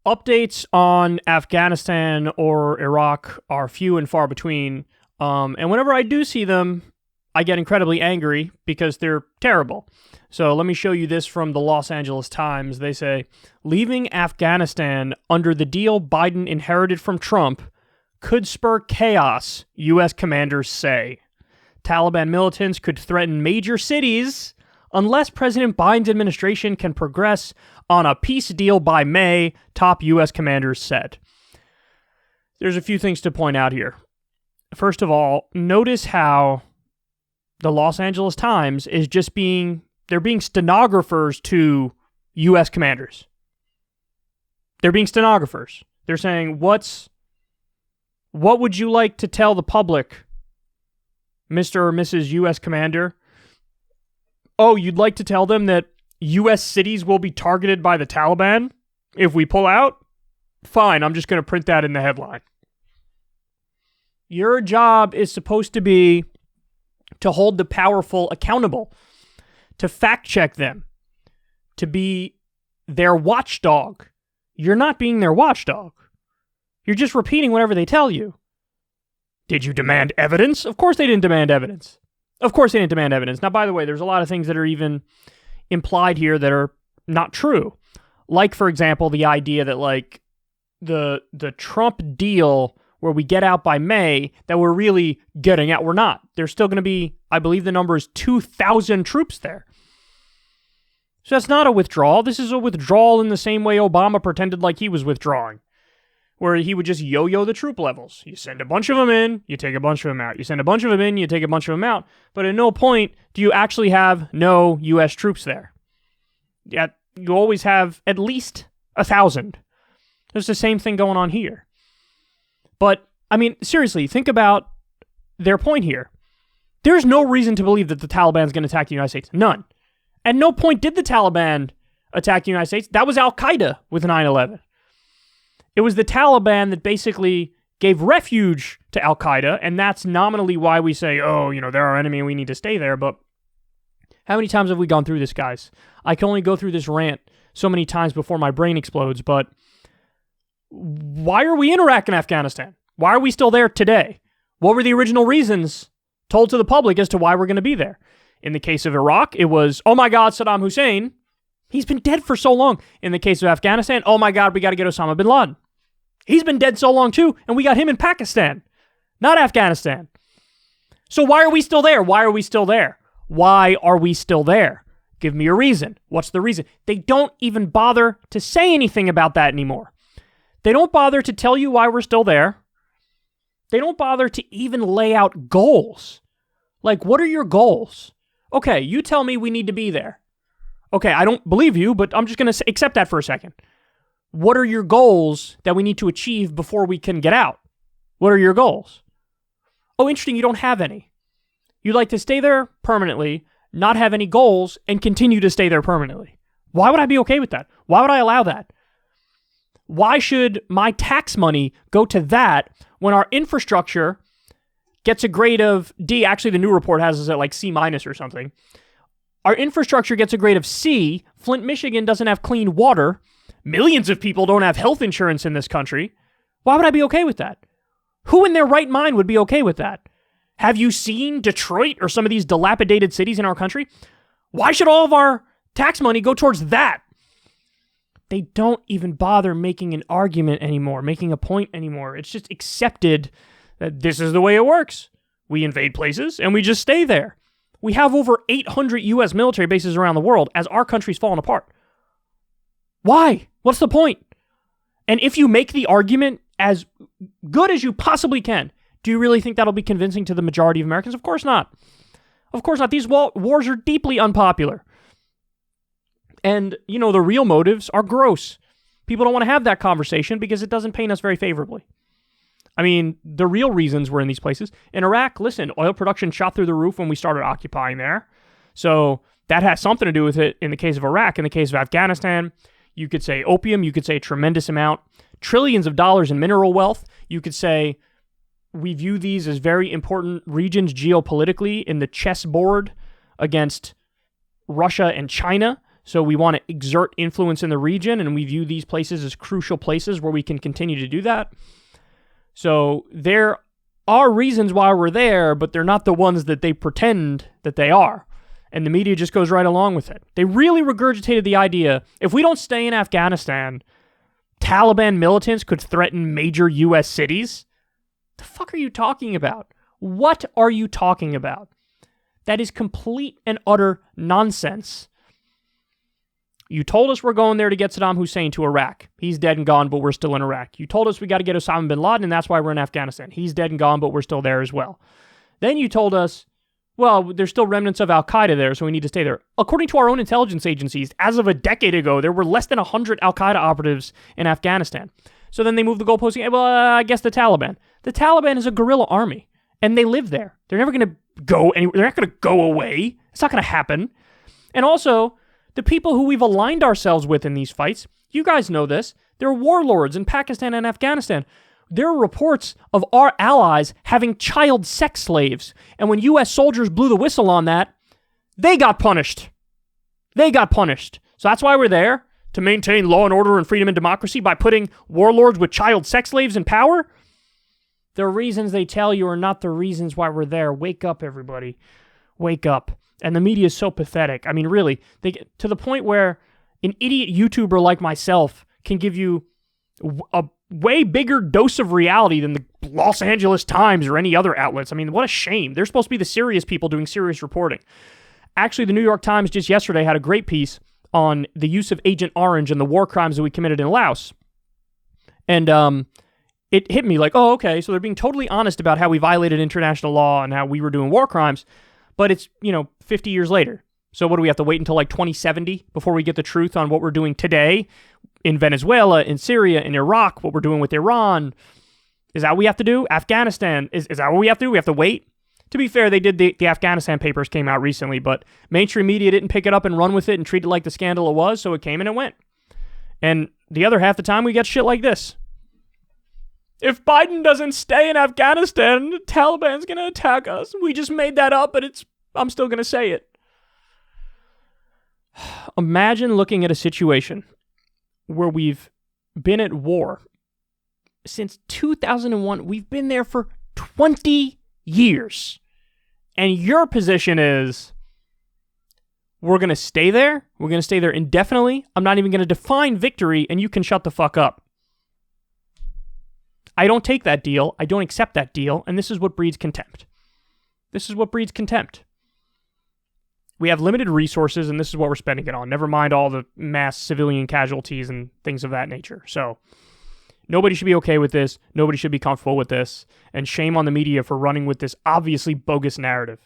Updates on Afghanistan or Iraq are few and far between. And whenever I do see them, I get incredibly angry because they're terrible. So let me show you this from the Los Angeles Times. They say, leaving Afghanistan under the deal Biden inherited from Trump could spur chaos, U.S. commanders say. Taliban militants could threaten major cities unless President Biden's administration can progress on a peace deal by May, top U.S. commanders said. There's a few things to point out here. First of all, notice how the Los Angeles Times is they're being stenographers to U.S. commanders. They're being stenographers. They're saying, what would you like to tell the public, Mr. or Mrs. U.S. Commander? Oh, you'd like to tell them that U.S. cities will be targeted by the Taliban if we pull out? Fine, I'm just going to print that in the headline. Your job is supposed to be to hold the powerful accountable, to fact-check them, to be their watchdog. You're not being their watchdog. You're just repeating whatever they tell you. Did you demand evidence? Of course they didn't demand evidence. Of course they didn't demand evidence. Now, by the way, there's a lot of things that are even implied here that are not true. Like, for example, the idea that, like, the Trump deal where we get out by May, that we're really getting out. We're not. There's still going to be, I believe the number is 2,000 troops there. So that's not a withdrawal. This is a withdrawal in the same way Obama pretended like he was withdrawing, where he would just yo-yo the troop levels. You send a bunch of them in, you take a bunch of them out. You send a bunch of them in, you take a bunch of them out. But at no point do you actually have no U.S. troops there. Yet you always have at least 1,000. There's the same thing going on here. But, I mean, seriously, think about their point here. There's no reason to believe that the Taliban's going to attack the United States. None. At no point did the Taliban attack the United States. That was Al-Qaeda with 9/11. It was the Taliban that basically gave refuge to Al-Qaeda, and that's nominally why we say, oh, they're our enemy and we need to stay there. But how many times have we gone through this, guys? I can only go through this rant so many times before my brain explodes, but why are we in Iraq and Afghanistan? Why are we still there today? What were the original reasons told to the public as to why we're going to be there? In the case of Iraq, it was, oh my God, Saddam Hussein. He's been dead for so long. In the case of Afghanistan, oh my God, we got to get Osama bin Laden. He's been dead so long too, and we got him in Pakistan, not Afghanistan. So why are we still there? Why are we still there? Why are we still there? Give me a reason. What's the reason? They don't even bother to say anything about that anymore. They don't bother to tell you why we're still there. They don't bother to even lay out goals. Like, what are your goals? Okay, you tell me we need to be there. Okay, I don't believe you, but I'm just going to accept that for a second. What are your goals that we need to achieve before we can get out? What are your goals? Oh, interesting, you don't have any. You'd like to stay there permanently, not have any goals, and continue to stay there permanently. Why would I be okay with that? Why would I allow that? Why should my tax money go to that when our infrastructure gets a grade of D? Actually, the new report has us at like C- or something. Our infrastructure gets a grade of C. Flint, Michigan doesn't have clean water. Millions of people don't have health insurance in this country. Why would I be okay with that? Who in their right mind would be okay with that? Have you seen Detroit or some of these dilapidated cities in our country? Why should all of our tax money go towards that? They don't even bother making an argument anymore, making a point anymore. It's just accepted that this is the way it works. We invade places and we just stay there. We have over 800 U.S. military bases around the world as our country's fallen apart. Why? What's the point? And if you make the argument as good as you possibly can, do you really think that'll be convincing to the majority of Americans? Of course not. Of course not. These wars are deeply unpopular. And, the real motives are gross. People don't want to have that conversation because it doesn't paint us very favorably. I mean, the real reasons we're in these places. In Iraq, listen, oil production shot through the roof when we started occupying there. So that has something to do with it in the case of Iraq. In the case of Afghanistan, you could say opium. You could say a tremendous amount. Trillions of dollars in mineral wealth. You could say we view these as very important regions geopolitically in the chessboard against Russia and China. So we want to exert influence in the region, and we view these places as crucial places where we can continue to do that. So there are reasons why we're there, but they're not the ones that they pretend that they are. And the media just goes right along with it. They really regurgitated the idea, if we don't stay in Afghanistan, Taliban militants could threaten major U.S. cities. The fuck are you talking about? What are you talking about? That is complete and utter nonsense. You told us we're going there to get Saddam Hussein to Iraq. He's dead and gone, but we're still in Iraq. You told us we got to get Osama bin Laden, and that's why we're in Afghanistan. He's dead and gone, but we're still there as well. Then you told us, well, there's still remnants of Al-Qaeda there, so we need to stay there. According to our own intelligence agencies, as of a decade ago, there were less than 100 Al-Qaeda operatives in Afghanistan. So then they moved the goalpost again. Well, I guess the Taliban. The Taliban is a guerrilla army, and they live there. They're never going to go anywhere. They're not going to go away. It's not going to happen. And also, the people who we've aligned ourselves with in these fights, you guys know this, they're warlords in Pakistan and Afghanistan. There are reports of our allies having child sex slaves. And when U.S. soldiers blew the whistle on that, they got punished. They got punished. So that's why we're there, to maintain law and order and freedom and democracy by putting warlords with child sex slaves in power. The reasons they tell you are not the reasons why we're there. Wake up, everybody. Wake up. And the media is so pathetic. I mean, really, they get to the point where an idiot YouTuber like myself can give you a way bigger dose of reality than the Los Angeles Times or any other outlets. I mean, what a shame. They're supposed to be the serious people doing serious reporting. Actually, the New York Times just yesterday had a great piece on the use of Agent Orange and the war crimes that we committed in Laos. And it hit me like, oh, okay, so they're being totally honest about how we violated international law and how we were doing war crimes. But it's, 50 years later. So what do we have to wait until like 2070 before we get the truth on what we're doing today in Venezuela, in Syria, in Iraq, what we're doing with Iran? Is that what we have to do? Afghanistan, is that what we have to do? We have to wait? To be fair, they did the Afghanistan papers came out recently, but mainstream media didn't pick it up and run with it and treat it like the scandal it was, so it came and it went. And the other half the time, we get shit like this. If Biden doesn't stay in Afghanistan, the Taliban's going to attack us. We just made that up, but I'm still going to say it. Imagine looking at a situation where we've been at war since 2001. We've been there for 20 years. And your position is, we're going to stay there. We're going to stay there indefinitely. I'm not even going to define victory, and you can shut the fuck up. I don't take that deal. I don't accept that deal. And this is what breeds contempt. This is what breeds contempt. We have limited resources, and this is what we're spending it on. Never mind all the mass civilian casualties and things of that nature. So nobody should be okay with this. Nobody should be comfortable with this. And shame on the media for running with this obviously bogus narrative.